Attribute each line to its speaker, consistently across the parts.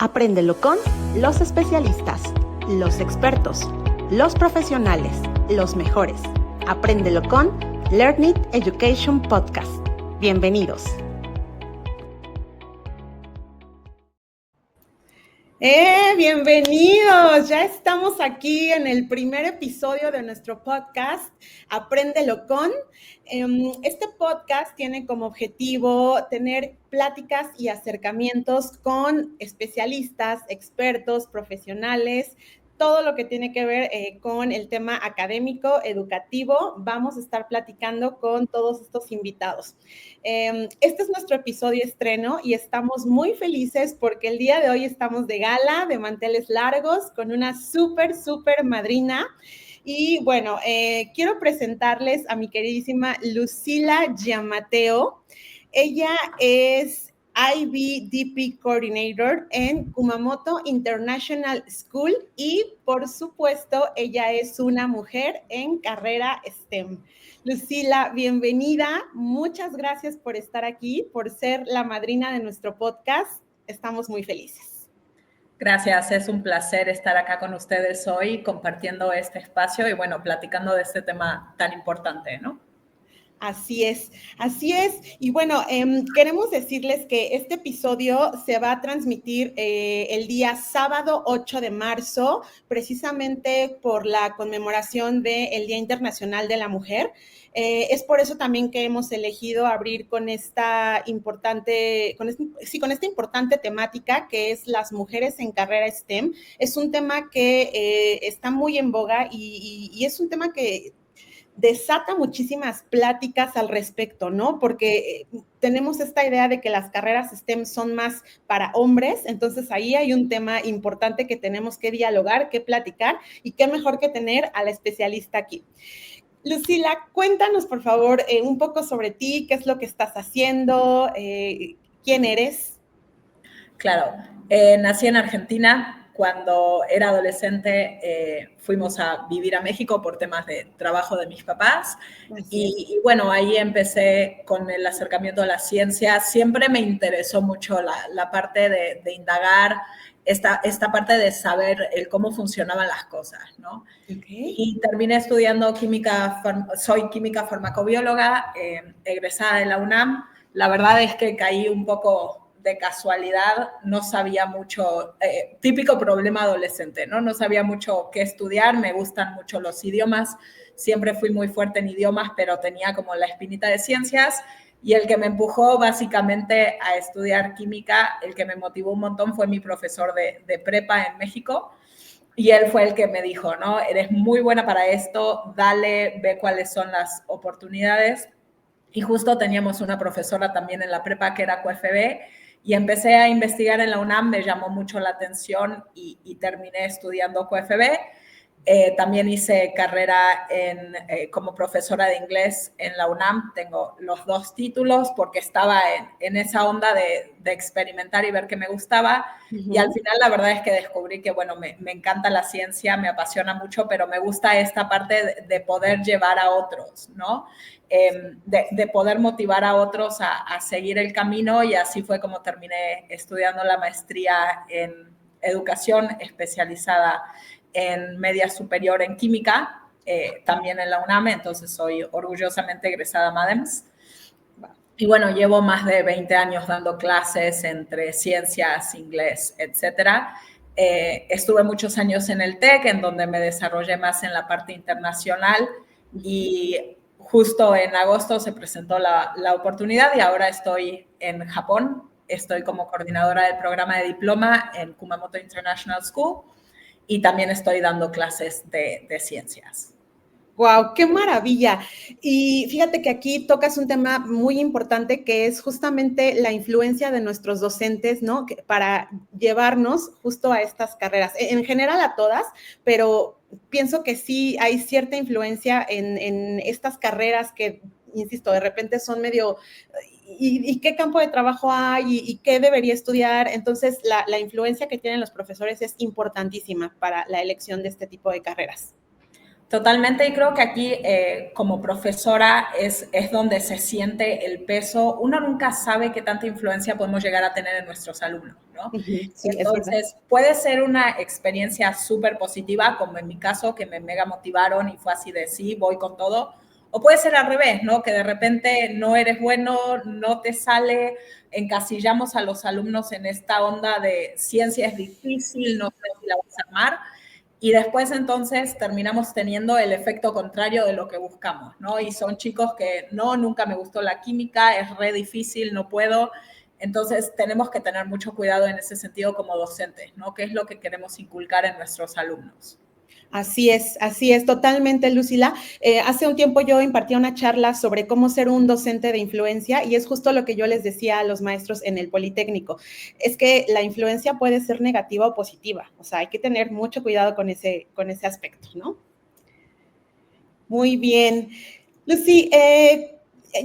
Speaker 1: Apréndelo con los especialistas, los expertos, los profesionales, los mejores. Apréndelo con Learn It Education Podcast. Bienvenidos. Bienvenidos. Ya estamos aquí en el primer episodio de nuestro podcast, Apréndelo con. Este podcast tiene como objetivo tener pláticas y acercamientos con especialistas, expertos, profesionales, todo lo que tiene que ver con el tema académico, educativo. Vamos a estar platicando con todos estos invitados. Este es nuestro episodio estreno y estamos muy felices porque el día de hoy estamos de gala, de manteles largos, con una súper madrina. Y bueno, quiero presentarles a mi queridísima Lucila Giammatteo. Ella es IBDP Coordinator en Kumamoto International School y, por supuesto, ella es una mujer en carrera STEM. Lucila, bienvenida. Muchas gracias por estar aquí, por ser la madrina de nuestro podcast. Estamos muy felices.
Speaker 2: Gracias, es un placer estar acá con ustedes hoy compartiendo este espacio y bueno, platicando de este tema tan importante, ¿no?
Speaker 1: Así es. Y bueno, queremos decirles que este episodio se va a transmitir el día sábado 8 de marzo, precisamente por la conmemoración del Día Internacional de la Mujer. Es por eso también que hemos elegido abrir con esta importante temática que es las mujeres en carrera STEM. Es un tema que está muy en boga y es un tema que desata muchísimas pláticas al respecto, ¿no? Porque tenemos esta idea de que las carreras STEM son más para hombres, entonces ahí hay un tema importante que tenemos que dialogar, que platicar, y qué mejor que tener a la especialista aquí. Lucila, cuéntanos, por favor, un poco sobre ti, qué es lo que estás haciendo, quién eres.
Speaker 2: Claro, nací en Argentina. Cuando era adolescente fuimos a vivir a México por temas de trabajo de mis papás y bueno, ahí empecé con el acercamiento a la ciencia. Siempre me interesó mucho la parte de indagar, esta parte de saber cómo funcionaban las cosas, ¿no?
Speaker 1: Okay.
Speaker 2: Y terminé estudiando soy química farmacobióloga, egresada de la UNAM. La verdad es que caí un poco de casualidad, no sabía mucho, típico problema adolescente, ¿no? No sabía mucho qué estudiar, me gustan mucho los idiomas, siempre fui muy fuerte en idiomas, pero tenía como la espinita de ciencias, y el que me empujó básicamente a estudiar química, el que me motivó un montón fue mi profesor de prepa en México, y él fue el que me dijo, ¿no? Eres muy buena para esto, dale, ve cuáles son las oportunidades. Y justo teníamos una profesora también en la prepa que era QFB, y empecé a investigar en la UNAM, me llamó mucho la atención y terminé estudiando QFB. También hice carrera como profesora de inglés en la UNAM, tengo los 2 títulos porque estaba en esa onda de experimentar y ver qué me gustaba. Y al final la verdad es que descubrí que, bueno, me encanta la ciencia, me apasiona mucho, pero me gusta esta parte de poder llevar a otros, ¿no? De poder motivar a otros a seguir el camino, y así fue como terminé estudiando la maestría en educación especializada en media superior en química, también en la UNAM, entonces soy orgullosamente egresada MADEMS. Y bueno, llevo más de 20 años dando clases entre ciencias, inglés, etcétera. Estuve muchos años en el TEC, en donde me desarrollé más en la parte internacional, y justo en agosto se presentó la oportunidad y ahora estoy en Japón. Estoy como coordinadora del programa de diploma en Kumamoto International School y también estoy dando clases de ciencias.
Speaker 1: ¡Wow! ¡Qué maravilla! Y fíjate que aquí tocas un tema muy importante que es justamente la influencia de nuestros docentes, ¿no? Para llevarnos justo a estas carreras, en general a todas, pero pienso que sí hay cierta influencia en estas carreras que, insisto, de repente son medio, ¿y qué campo de trabajo hay? ¿Y qué debería estudiar? Entonces, la influencia que tienen los profesores es importantísima para la elección de este tipo de carreras.
Speaker 2: Totalmente, y creo que aquí como profesora es donde se siente el peso. Uno nunca sabe qué tanta influencia podemos llegar a tener en nuestros alumnos, ¿no?
Speaker 1: Uh-huh, sí, es verdad.
Speaker 2: Entonces, puede ser una experiencia súper positiva, como en mi caso, que me mega motivaron y fue así de sí, voy con todo. O puede ser al revés, ¿no? Que de repente no eres bueno, no te sale, encasillamos a los alumnos en esta onda de ciencia es difícil, no sé si la vas a armar, y después entonces terminamos teniendo el efecto contrario de lo que buscamos, ¿no? Y son chicos que no, nunca me gustó la química, es re difícil, no puedo. Entonces tenemos que tener mucho cuidado en ese sentido como docentes, ¿no? ¿Qué es lo que queremos inculcar en nuestros alumnos?
Speaker 1: Así es, totalmente, Lucila. Hace un tiempo yo impartía una charla sobre cómo ser un docente de influencia y es justo lo que yo les decía a los maestros en el Politécnico. Es que la influencia puede ser negativa o positiva, o sea, hay que tener mucho cuidado con ese aspecto, ¿no? Muy bien. Lucy,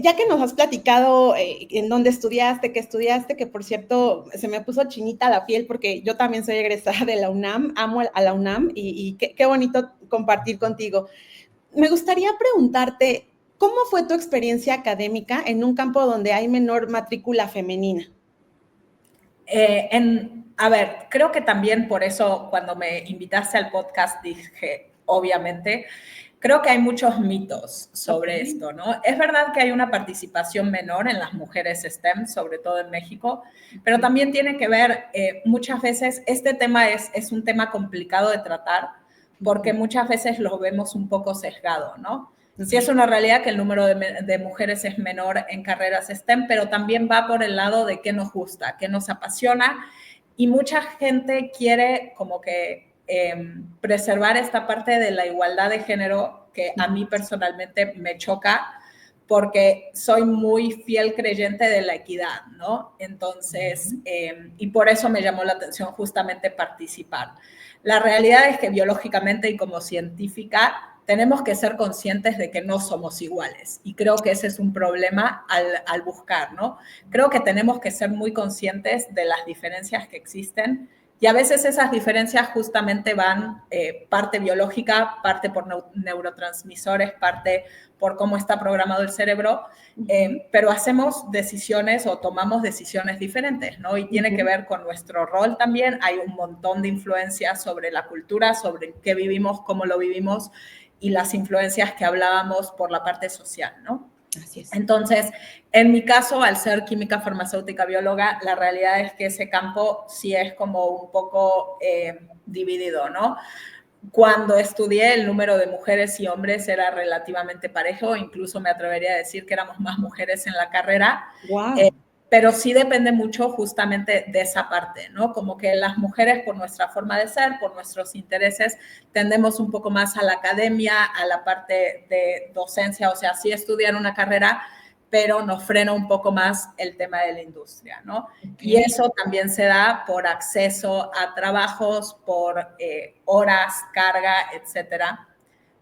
Speaker 1: ya que nos has platicado en dónde estudiaste, que por cierto se me puso chinita la piel porque yo también soy egresada de la UNAM, amo a la UNAM y qué bonito compartir contigo. Me gustaría preguntarte, ¿cómo fue tu experiencia académica en un campo donde hay menor matrícula femenina?
Speaker 2: A ver, creo que también por eso cuando me invitaste al podcast dije, obviamente, creo que hay muchos mitos sobre esto, ¿no? Es verdad que hay una participación menor en las mujeres STEM, sobre todo en México, pero también tiene que ver, muchas veces, este tema es un tema complicado de tratar porque muchas veces lo vemos un poco sesgado, ¿no? Sí es una realidad que el número de mujeres es menor en carreras STEM, pero también va por el lado de qué nos gusta, qué nos apasiona, y mucha gente quiere como que preservar esta parte de la igualdad de género que a mí personalmente me choca porque soy muy fiel creyente de la equidad, ¿no? Entonces, y por eso me llamó la atención justamente participar. La realidad es que biológicamente y como científica tenemos que ser conscientes de que no somos iguales y creo que ese es un problema al buscar, ¿no? Creo que tenemos que ser muy conscientes de las diferencias que existen y a veces esas diferencias justamente van parte biológica, parte por neurotransmisores, parte por cómo está programado el cerebro, pero hacemos decisiones o tomamos decisiones diferentes, ¿no? Y tiene que ver con nuestro rol también. Hay un montón de influencias sobre la cultura, sobre qué vivimos, cómo lo vivimos y las influencias que hablábamos por la parte social, ¿no?
Speaker 1: Así es.
Speaker 2: Entonces, en mi caso, al ser química farmacéutica bióloga, la realidad es que ese campo sí es como un poco dividido, ¿no? Cuando estudié, el número de mujeres y hombres era relativamente parejo, incluso me atrevería a decir que éramos más mujeres en la carrera.
Speaker 1: Wow.
Speaker 2: Pero sí depende mucho justamente de esa parte, ¿no? Como que las mujeres, por nuestra forma de ser, por nuestros intereses, tendemos un poco más a la academia, a la parte de docencia, o sea, sí estudiar una carrera, pero nos frena un poco más el tema de la industria, ¿no? Okay. Y eso también se da por acceso a trabajos, por horas, carga, etcétera.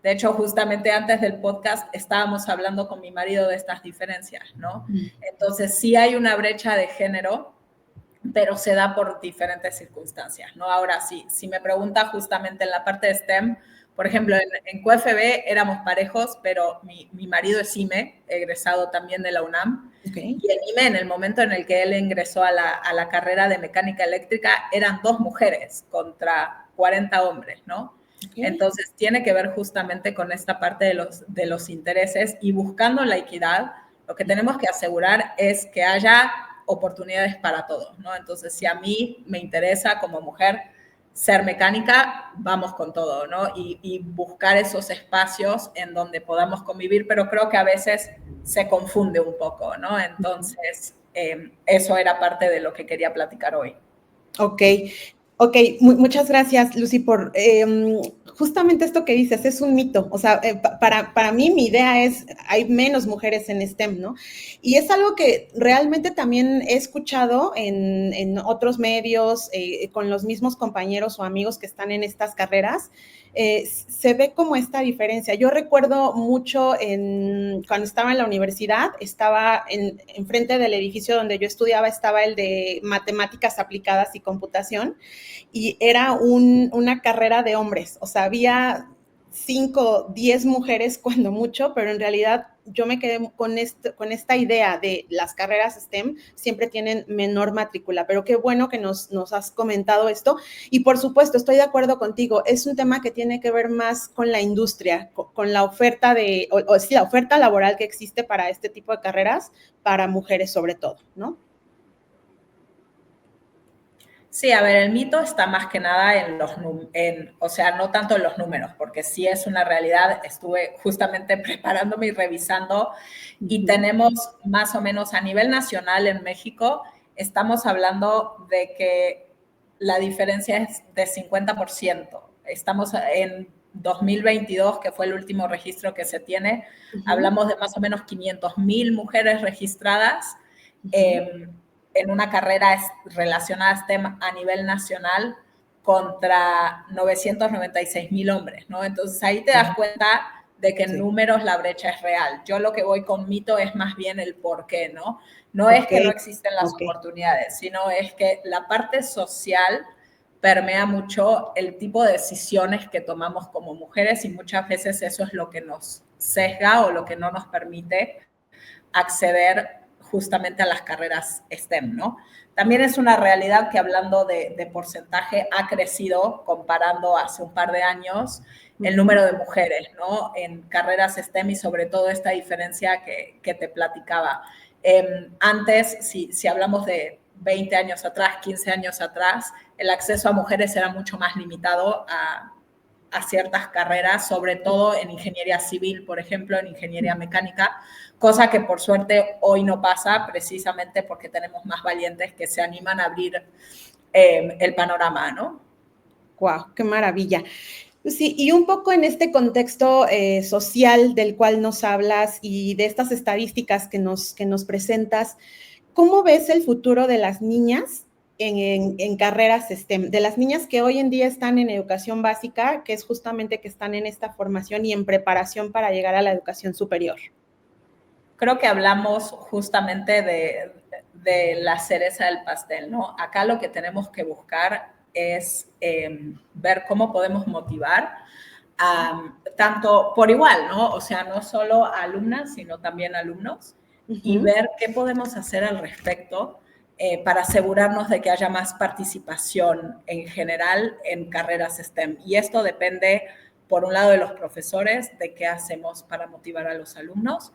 Speaker 2: De hecho, justamente antes del podcast estábamos hablando con mi marido de estas diferencias, ¿no? Entonces, sí hay una brecha de género, pero se da por diferentes circunstancias, ¿no? Ahora, sí, si me pregunta justamente en la parte de STEM, por ejemplo, en QFB éramos parejos, pero mi marido es IME, egresado también de la UNAM. Okay. Y en IME, en el momento en el que él ingresó a la carrera de mecánica eléctrica, eran 2 mujeres contra 40 hombres, ¿no? Okay. Entonces, tiene que ver justamente con esta parte de los intereses y buscando la equidad, lo que tenemos que asegurar es que haya oportunidades para todos, ¿no? Entonces, si a mí me interesa como mujer ser mecánica, vamos con todo, ¿no? Y buscar esos espacios en donde podamos convivir, pero creo que a veces se confunde un poco, ¿no? Entonces, eso era parte de lo que quería platicar hoy.
Speaker 1: Ok, muchas gracias, Lucy, por justamente esto que dices, es un mito. O sea, para mí mi idea es, hay menos mujeres en STEM, ¿no? Y es algo que realmente también he escuchado en otros medios, con los mismos compañeros o amigos que están en estas carreras. Se ve como esta diferencia. Yo recuerdo mucho cuando estaba en la universidad, estaba enfrente del edificio donde yo estudiaba, estaba el de matemáticas aplicadas y computación, y era una carrera de hombres, o sea, había 5, 10 mujeres cuando mucho, pero en realidad yo me quedé con esta idea de las carreras STEM siempre tienen menor matrícula, pero qué bueno que nos has comentado esto. Y por supuesto, estoy de acuerdo contigo, es un tema que tiene que ver más con la industria, con la oferta la oferta laboral que existe para este tipo de carreras, para mujeres sobre todo, ¿no?
Speaker 2: Sí, a ver, el mito está más que nada o sea, no tanto en los números, porque sí es una realidad. Estuve justamente preparándome y revisando y tenemos más o menos a nivel nacional en México, estamos hablando de que la diferencia es de 50%. Estamos en 2022, que fue el último registro que se tiene, hablamos de más o menos 500,000 mujeres registradas. En una carrera relacionada a STEM a nivel nacional contra 996,000 hombres, ¿no? Entonces ahí te das cuenta de que en números la brecha es real. Yo lo que voy con mito es más bien el por qué, ¿no? No es que no existen las oportunidades, sino es que la parte social permea mucho el tipo de decisiones que tomamos como mujeres y muchas veces eso es lo que nos sesga o lo que no nos permite acceder justamente a las carreras STEM, ¿no? También es una realidad que hablando de porcentaje ha crecido comparando hace un par de años el número de mujeres, ¿no? En carreras STEM y sobre todo esta diferencia que te platicaba. Antes, si hablamos de 20 años atrás, 15 años atrás, el acceso a mujeres era mucho más limitado a ciertas carreras, sobre todo en ingeniería civil, por ejemplo, en ingeniería mecánica, cosa que por suerte hoy no pasa precisamente porque tenemos más valientes que se animan a abrir el panorama, ¿no?
Speaker 1: ¡Guau! ¡Qué maravilla! Sí, y un poco en este contexto social del cual nos hablas y de estas estadísticas que nos presentas, ¿cómo ves el futuro de las niñas en carreras STEM? De las niñas que hoy en día están en educación básica, que es justamente que están en esta formación y en preparación para llegar a la educación superior.
Speaker 2: Creo que hablamos justamente de la cereza del pastel, ¿no? Acá lo que tenemos que buscar es ver cómo podemos motivar tanto por igual, ¿no? O sea, no solo a alumnas, sino también a alumnos, y ver qué podemos hacer al respecto para asegurarnos de que haya más participación en general en carreras STEM. Y esto depende, por un lado, de los profesores, de qué hacemos para motivar a los alumnos,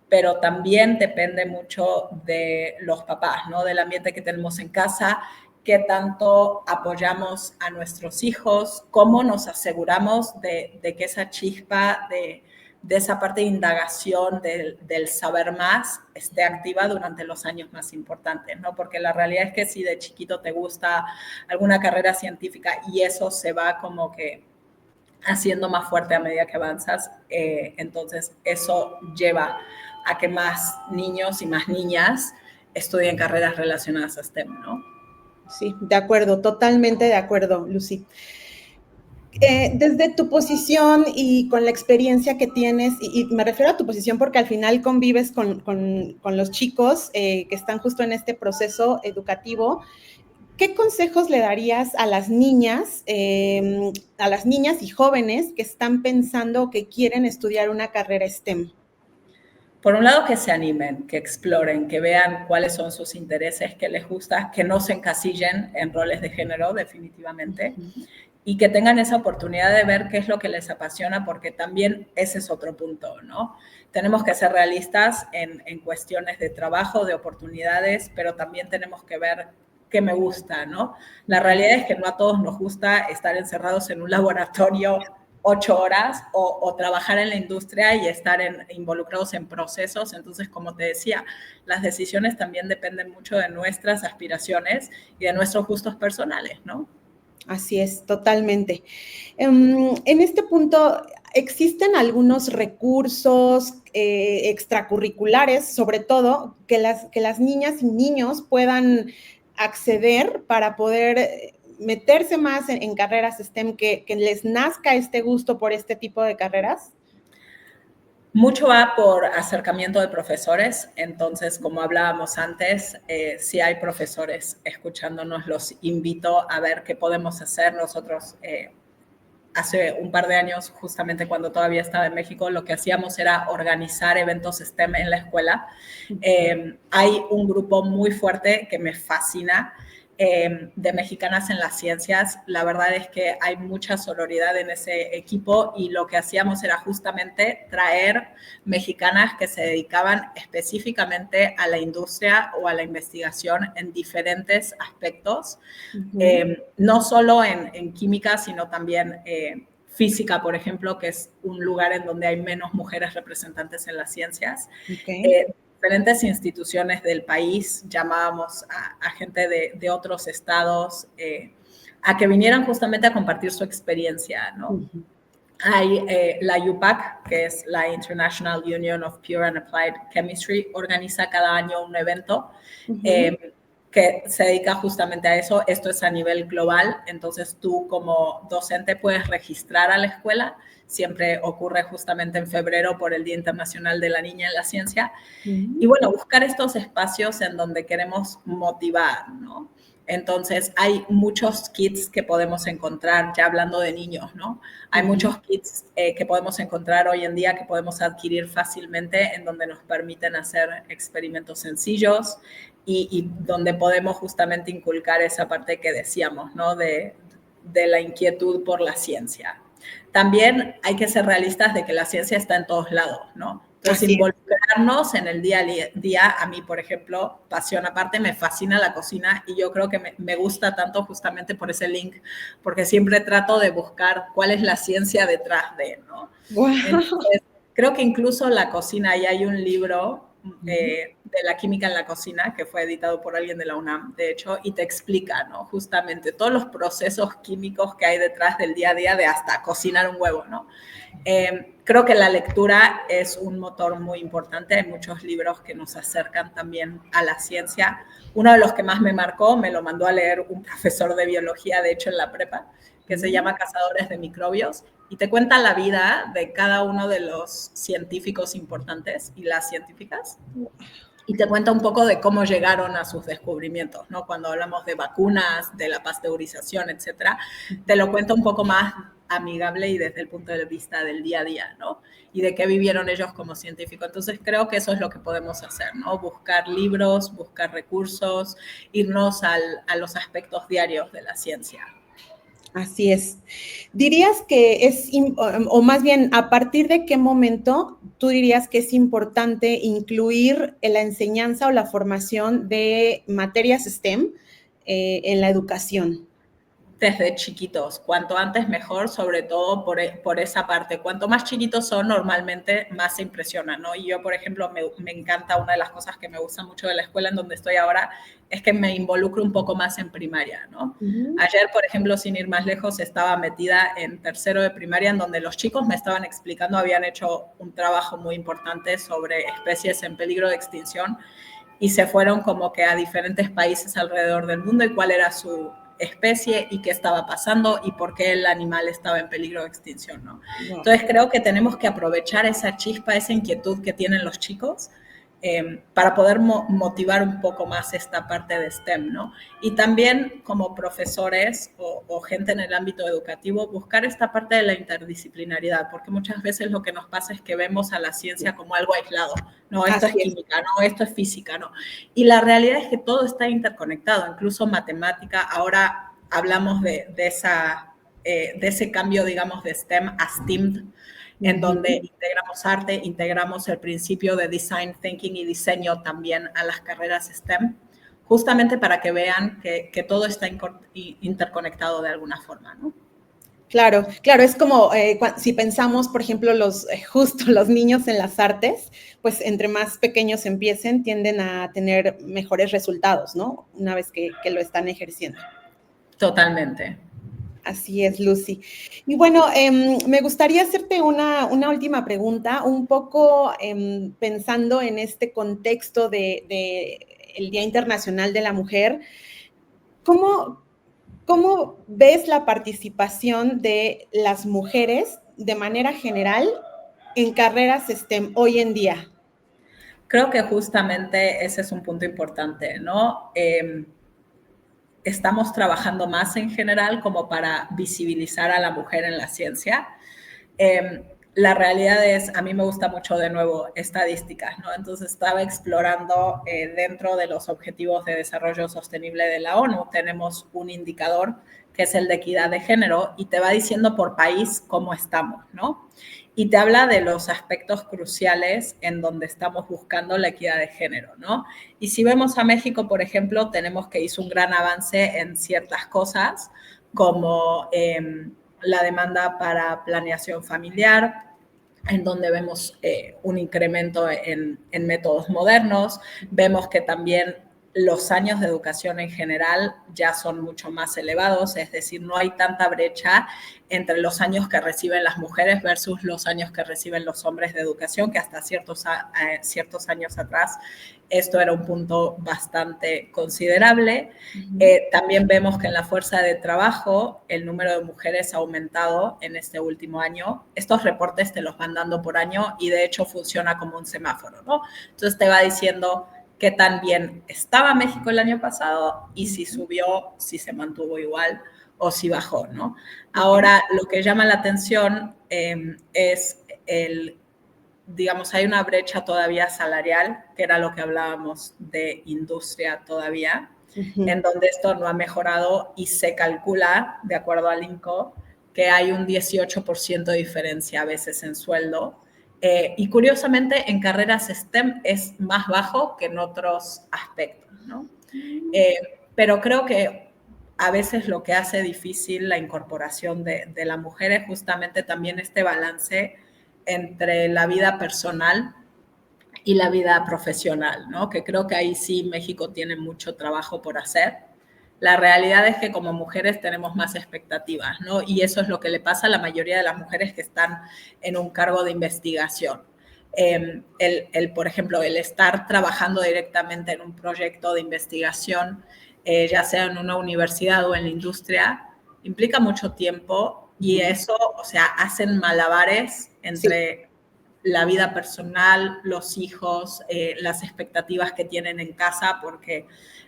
Speaker 2: pero también depende mucho de los papás, ¿no? Del ambiente que tenemos en casa, qué tanto apoyamos a nuestros hijos, cómo nos aseguramos de que esa chispa de esa parte de indagación del saber más esté activa durante los años más importantes, ¿no? Porque la realidad es que si de chiquito te gusta alguna carrera científica y eso se va como que haciendo más fuerte a medida que avanzas, entonces eso lleva a que más niños y más niñas estudien carreras relacionadas a STEM, ¿no?
Speaker 1: Sí, de acuerdo, totalmente de acuerdo, Lucy. Desde tu posición y con la experiencia que tienes, y me refiero a tu posición porque al final convives con los chicos que están justo en este proceso educativo, ¿qué consejos le darías a las niñas y jóvenes que están pensando que quieren estudiar una carrera STEM?
Speaker 2: Por un lado, que se animen, que exploren, que vean cuáles son sus intereses, qué les gusta, que no se encasillen en roles de género, definitivamente, y que tengan esa oportunidad de ver qué es lo que les apasiona, porque también ese es otro punto, ¿no? Tenemos que ser realistas en cuestiones de trabajo, de oportunidades, pero también tenemos que ver qué me gusta, ¿no? La realidad es que no a todos nos gusta estar encerrados en un laboratorio 8 horas o trabajar en la industria y estar involucrados en procesos. Entonces, como te decía, las decisiones también dependen mucho de nuestras aspiraciones y de nuestros gustos personales, ¿no?
Speaker 1: Así es, totalmente. En este punto, ¿existen algunos recursos extracurriculares, sobre todo, que las niñas y niños puedan acceder para poder meterse más en carreras STEM, que les nazca este gusto por este tipo de carreras?
Speaker 2: Mucho va por acercamiento de profesores, entonces, como hablábamos antes, si hay profesores escuchándonos, los invito a ver qué podemos hacer nosotros hace un par de años, justamente cuando todavía estaba en México, lo que hacíamos era organizar eventos STEM en la escuela. Hay un grupo muy fuerte que me fascina, de mexicanas en las ciencias. La verdad es que hay mucha sororidad en ese equipo y lo que hacíamos era justamente traer mexicanas que se dedicaban específicamente a la industria o a la investigación en diferentes aspectos, no solo en química, sino también física, por ejemplo, que es un lugar en donde hay menos mujeres representantes en las ciencias. Diferentes instituciones del país, llamábamos a gente de otros estados a que vinieran justamente a compartir su experiencia, ¿no? Hay la UPAC, que es la International Union of Pure and Applied Chemistry, organiza cada año un evento que se dedica justamente a eso. Esto es a nivel global, entonces tú como docente puedes registrar a la escuela. Siempre ocurre justamente en febrero por el Día Internacional de la Niña en la Ciencia. Y bueno, buscar estos espacios en donde queremos motivar, ¿no? Entonces, hay muchos kits que podemos encontrar, ya hablando de niños, ¿no? Hay muchos kits que podemos encontrar hoy en día que podemos adquirir fácilmente, en donde nos permiten hacer experimentos sencillos y donde podemos justamente inculcar esa parte que decíamos, ¿no? De la inquietud por la ciencia. También hay que ser realistas de que la ciencia está en todos lados, ¿no? Entonces, involucrarnos en el día a día, a mí, por ejemplo, pasión aparte, me fascina la cocina y yo creo que me gusta tanto justamente por ese link, porque siempre trato de buscar cuál es la ciencia detrás de, ¿no?
Speaker 1: Wow.
Speaker 2: Entonces, creo que incluso la cocina, y hay un libro de la química en la cocina, que fue editado por alguien de la UNAM, de hecho, y te explica, ¿no? Justamente todos los procesos químicos que hay detrás del día a día de hasta cocinar un huevo, ¿no? Creo que la lectura es un motor muy importante. Hay muchos libros que nos acercan también a la ciencia. Uno de los que más me marcó, me lo mandó a leer un profesor de biología, de hecho en la prepa, que se llama Cazadores de Microbios, y te cuenta la vida de cada uno de los científicos importantes y las científicas. Y te cuenta un poco de cómo llegaron a sus descubrimientos, ¿no? Cuando hablamos de vacunas, de la pasteurización, etcétera, te lo cuenta un poco más amigable y desde el punto de vista del día a día, ¿no? Y de qué vivieron ellos como científicos. Entonces creo que eso es lo que podemos hacer, ¿no? Buscar libros, buscar recursos, irnos a los aspectos diarios de la ciencia.
Speaker 1: Así es. ¿Dirías que es, o más bien, a partir de qué momento tú dirías que es importante incluir en la enseñanza o la formación de materias STEM en la educación?
Speaker 2: Desde chiquitos, cuanto antes mejor, sobre todo por esa parte. Cuanto más chiquitos son, normalmente más se impresionan, ¿no? Y yo, por ejemplo, me encanta, una de las cosas que me gusta mucho de la escuela en donde estoy ahora, es que me involucro un poco más en primaria, ¿no? Ayer, por ejemplo, sin ir más lejos, estaba metida en tercero de primaria, en donde los chicos me estaban explicando, habían hecho un trabajo muy importante sobre especies en peligro de extinción y se fueron como que a diferentes países alrededor del mundo y cuál era su especie y qué estaba pasando y por qué el animal estaba en peligro de extinción, ¿no? Entonces creo que tenemos que aprovechar esa chispa, esa inquietud que tienen los chicos para poder motivar un poco más esta parte de STEM, ¿no? Y también como profesores o gente en el ámbito educativo, buscar esta parte de la interdisciplinaridad, porque muchas veces lo que nos pasa es que vemos a la ciencia como algo aislado, no, esto es química, no, esto es física, no. Y la realidad es que todo está interconectado, incluso matemática. Ahora hablamos de ese cambio, digamos, de STEM a STEAM, en donde integramos arte, integramos el principio de design thinking y diseño también a las carreras STEM, justamente para que vean que todo está interconectado de alguna forma, ¿no?
Speaker 1: Claro, claro, es como si pensamos, por ejemplo, justo los niños en las artes, pues entre más pequeños empiecen, tienden a tener mejores resultados, ¿no? Una vez que lo están ejerciendo.
Speaker 2: Totalmente.
Speaker 1: Así es, Lucy. Y bueno, me gustaría hacerte una última pregunta, un poco pensando en este contexto de el Día Internacional de la Mujer. ¿Cómo ves la participación de las mujeres de manera general en carreras STEM hoy en día?
Speaker 2: Creo que justamente ese es un punto importante, ¿no? estamos trabajando más en general como para visibilizar a la mujer en la ciencia. La realidad es, a mí me gusta mucho, de nuevo, estadísticas, ¿no? Entonces estaba explorando dentro de los Objetivos de Desarrollo Sostenible de la ONU, tenemos un indicador que es el de equidad de género y te va diciendo por país cómo estamos, ¿no? Y te habla de los aspectos cruciales en donde estamos buscando la equidad de género, ¿no? Y si vemos a México, por ejemplo, tenemos que hizo un gran avance en ciertas cosas, como la demanda para planeación familiar, en donde vemos un incremento en métodos modernos. Vemos que también los años de educación en general ya son mucho más elevados, es decir, no hay tanta brecha entre los años que reciben las mujeres versus los años que reciben los hombres de educación, que hasta ciertos años atrás esto era un punto bastante considerable. También vemos que en la fuerza de trabajo el número de mujeres ha aumentado en este último año. Estos reportes te los van dando por año y de hecho funciona como un semáforo, ¿no? Entonces te va diciendo qué tan bien estaba México el año pasado y si subió, si se mantuvo igual o si bajó, ¿no? Ahora, lo que llama la atención es digamos, hay una brecha todavía salarial, que era lo que hablábamos de industria todavía, en donde esto no ha mejorado y se calcula, de acuerdo al INCO, que hay un 18% de diferencia a veces en sueldo. Y curiosamente, en carreras STEM es más bajo que en otros aspectos, ¿no? Pero creo que a veces lo que hace difícil la incorporación de la mujer es justamente también este balance entre la vida personal y la vida profesional, ¿no? Que creo que ahí sí México tiene mucho trabajo por hacer. La realidad es que como mujeres tenemos más expectativas, ¿no? Y eso es lo que le pasa a la mayoría de las mujeres que están en un cargo de investigación. Por ejemplo, el estar trabajando directamente en un proyecto de investigación, ya sea en una universidad o en la industria, implica mucho tiempo y eso, o sea, hacen malabares entre la vida personal, los hijos, las expectativas que tienen en casa, porque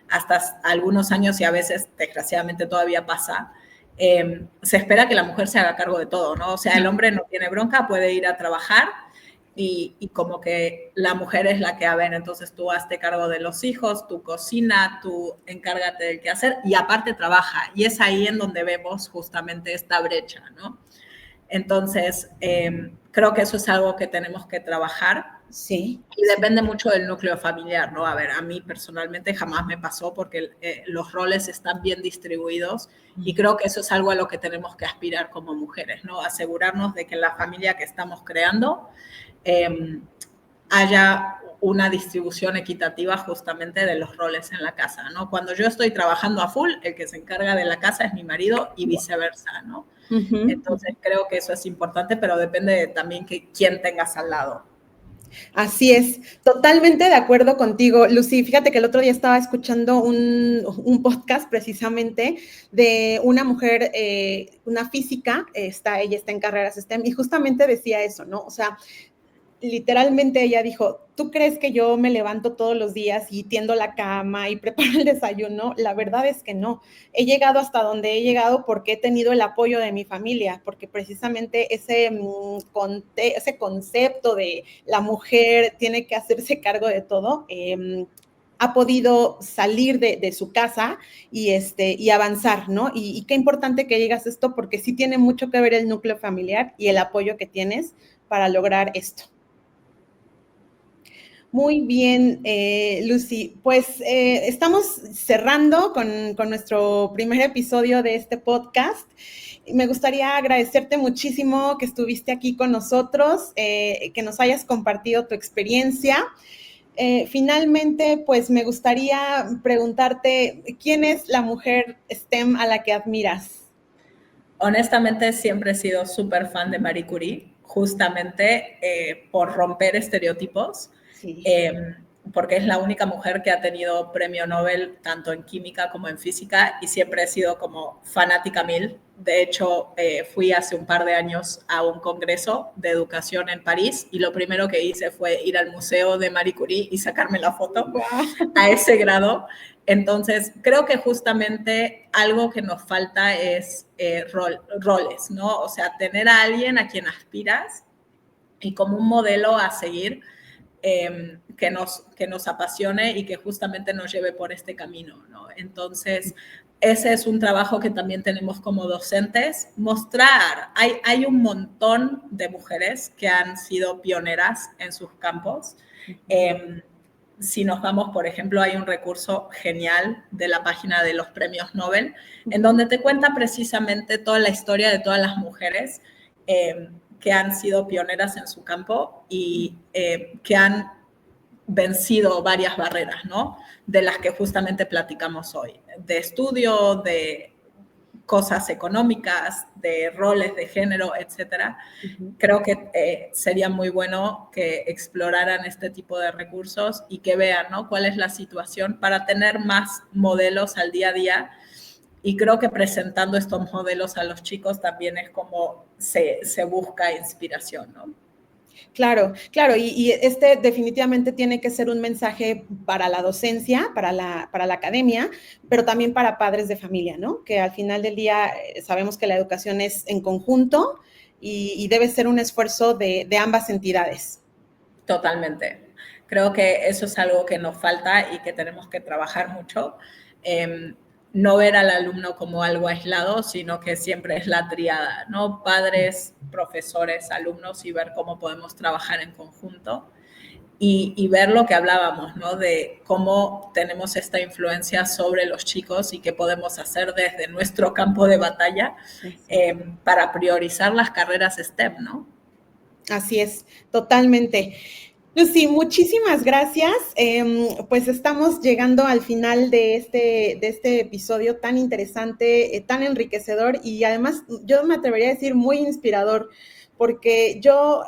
Speaker 2: hasta algunos años y a veces, desgraciadamente, todavía pasa, se espera que la mujer se haga cargo de todo, ¿no? O sea, el hombre no tiene bronca, puede ir a trabajar y como que la mujer es la que, a ver, entonces tú hazte cargo de los hijos, tú cocina, tú encárgate del quehacer y aparte trabaja. Y es ahí en donde vemos justamente esta brecha, ¿no? Entonces, creo que eso es algo que tenemos que trabajar.
Speaker 1: Sí.
Speaker 2: Y depende mucho del núcleo familiar, ¿no? A ver, a mí personalmente jamás me pasó porque los roles están bien distribuidos y creo que eso es algo a lo que tenemos que aspirar como mujeres, ¿no? Asegurarnos de que en la familia que estamos creando haya una distribución equitativa justamente de los roles en la casa, ¿no? Cuando yo estoy trabajando a full, el que se encarga de la casa es mi marido y viceversa, ¿no? Entonces creo que eso es importante, pero depende de también quién tengas al lado.
Speaker 1: Así es, totalmente de acuerdo contigo, Lucy. Fíjate que el otro día estaba escuchando un podcast precisamente de una mujer, una física, ella está en carreras STEM y justamente decía eso, ¿no? O sea, literalmente ella dijo, ¿tú crees que yo me levanto todos los días y tiendo la cama y preparo el desayuno? La verdad es que no. He llegado hasta donde he llegado porque he tenido el apoyo de mi familia, porque precisamente ese concepto de la mujer tiene que hacerse cargo de todo, ha podido salir de su casa y avanzar, ¿no? Y qué importante que digas esto, porque sí tiene mucho que ver el núcleo familiar y el apoyo que tienes para lograr esto. Muy bien, Lucy. Pues estamos cerrando con nuestro primer episodio de este podcast. Me gustaría agradecerte muchísimo que estuviste aquí con nosotros, que nos hayas compartido tu experiencia. Finalmente, pues me gustaría preguntarte, ¿quién es la mujer STEM a la que admiras?
Speaker 2: Honestamente, siempre he sido súper fan de Marie Curie, justamente por romper estereotipos.
Speaker 1: Sí.
Speaker 2: porque es la única mujer que ha tenido premio Nobel tanto en química como en física y siempre he sido como fanática mil. De hecho, fui hace un par de años a un congreso de educación en París y lo primero que hice fue ir al museo de Marie Curie y sacarme la foto a ese grado. Entonces, creo que justamente algo que nos falta es roles, ¿no? O sea, tener a alguien a quien aspiras y como un modelo a seguir que nos apasione y que justamente nos lleve por este camino, ¿no? Entonces, ese es un trabajo que también tenemos como docentes, mostrar, hay un montón de mujeres que han sido pioneras en sus campos. Si nos vamos, por ejemplo, hay un recurso genial de la página de los premios Nobel, en donde te cuenta precisamente toda la historia de todas las mujeres que han sido pioneras en su campo y que han vencido varias barreras, ¿no? De las que justamente platicamos hoy, de estudio, de cosas económicas, de roles de género, etcétera. Creo que sería muy bueno que exploraran este tipo de recursos y que vean, ¿no?, cuál es la situación para tener más modelos al día a día. Y creo que presentando estos modelos a los chicos también es como se busca inspiración, ¿no?
Speaker 1: Claro, claro, y este definitivamente tiene que ser un mensaje para la docencia, para la academia, pero también para padres de familia, ¿no? Que al final del día sabemos que la educación es en conjunto y debe ser un esfuerzo de ambas entidades.
Speaker 2: Totalmente. Creo que eso es algo que nos falta y que tenemos que trabajar mucho. No ver al alumno como algo aislado, sino que siempre es la tríada, ¿no? Padres, profesores, alumnos, y ver cómo podemos trabajar en conjunto y ver lo que hablábamos, ¿no? De cómo tenemos esta influencia sobre los chicos y qué podemos hacer desde nuestro campo de batalla para priorizar las carreras STEM, ¿no?
Speaker 1: Así es, totalmente. Lucy, muchísimas gracias. Pues estamos llegando al final de este episodio tan interesante, tan enriquecedor y además yo me atrevería a decir muy inspirador, porque yo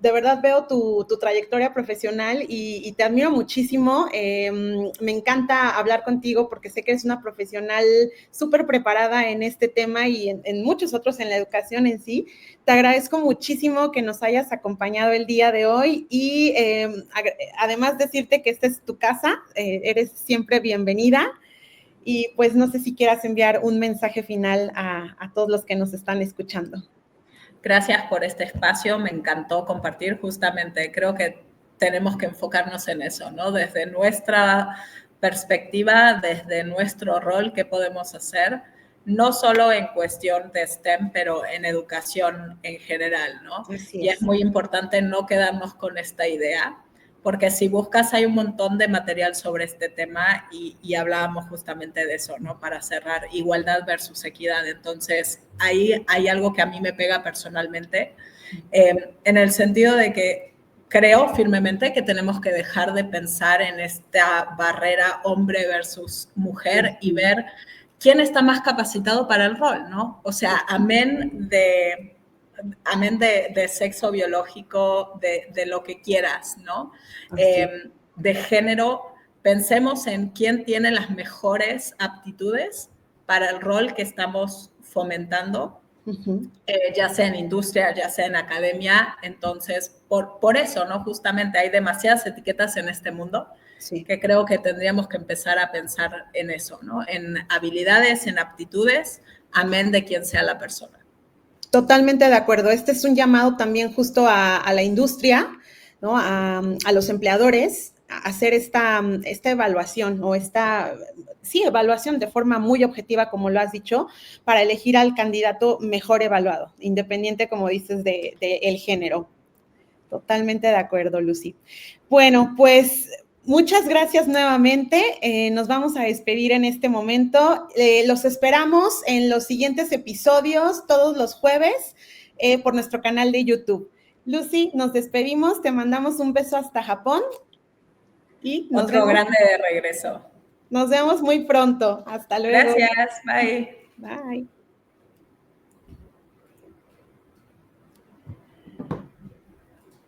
Speaker 1: de verdad veo tu trayectoria profesional y te admiro muchísimo. Me encanta hablar contigo porque sé que eres una profesional súper preparada en este tema y en muchos otros en la educación en sí. Te agradezco muchísimo que nos hayas acompañado el día de hoy y además decirte que esta es tu casa, eres siempre bienvenida y pues no sé si quieras enviar un mensaje final a todos los que nos están escuchando.
Speaker 2: Gracias por este espacio, me encantó compartir justamente, creo que tenemos que enfocarnos en eso, ¿no? Desde nuestra perspectiva, desde nuestro rol, ¿qué podemos hacer? No solo en cuestión de STEM, pero en educación en general, ¿no? Y es muy importante no quedarnos con esta idea, porque si buscas hay un montón de material sobre este tema y hablábamos justamente de eso, ¿no? Para cerrar, igualdad versus equidad. Entonces, ahí hay algo que a mí me pega personalmente, en el sentido de que creo firmemente que tenemos que dejar de pensar en esta barrera hombre versus mujer y ver quién está más capacitado para el rol, ¿no? O sea, amén de sexo biológico, de lo que quieras, ¿no? De género, pensemos en quién tiene las mejores aptitudes para el rol que estamos fomentando, ya sea en industria, ya sea en academia. Entonces, por eso, ¿no? Justamente hay demasiadas etiquetas en este mundo que creo que tendríamos que empezar a pensar en eso, ¿no? En habilidades, en aptitudes, amén de quién sea la persona.
Speaker 1: Totalmente de acuerdo. Este es un llamado también justo a la industria, ¿no? A los empleadores, a hacer esta evaluación o evaluación de forma muy objetiva, como lo has dicho, para elegir al candidato mejor evaluado, independiente, como dices, de el género. Totalmente de acuerdo, Lucy. Bueno, pues muchas gracias nuevamente. Nos vamos a despedir en este momento. Los esperamos en los siguientes episodios, todos los jueves, por nuestro canal de YouTube. Lucy, nos despedimos. Te mandamos un beso hasta Japón.
Speaker 2: Y otro grande de regreso.
Speaker 1: Nos vemos muy pronto. Hasta luego.
Speaker 2: Gracias. Bye.
Speaker 1: Bye.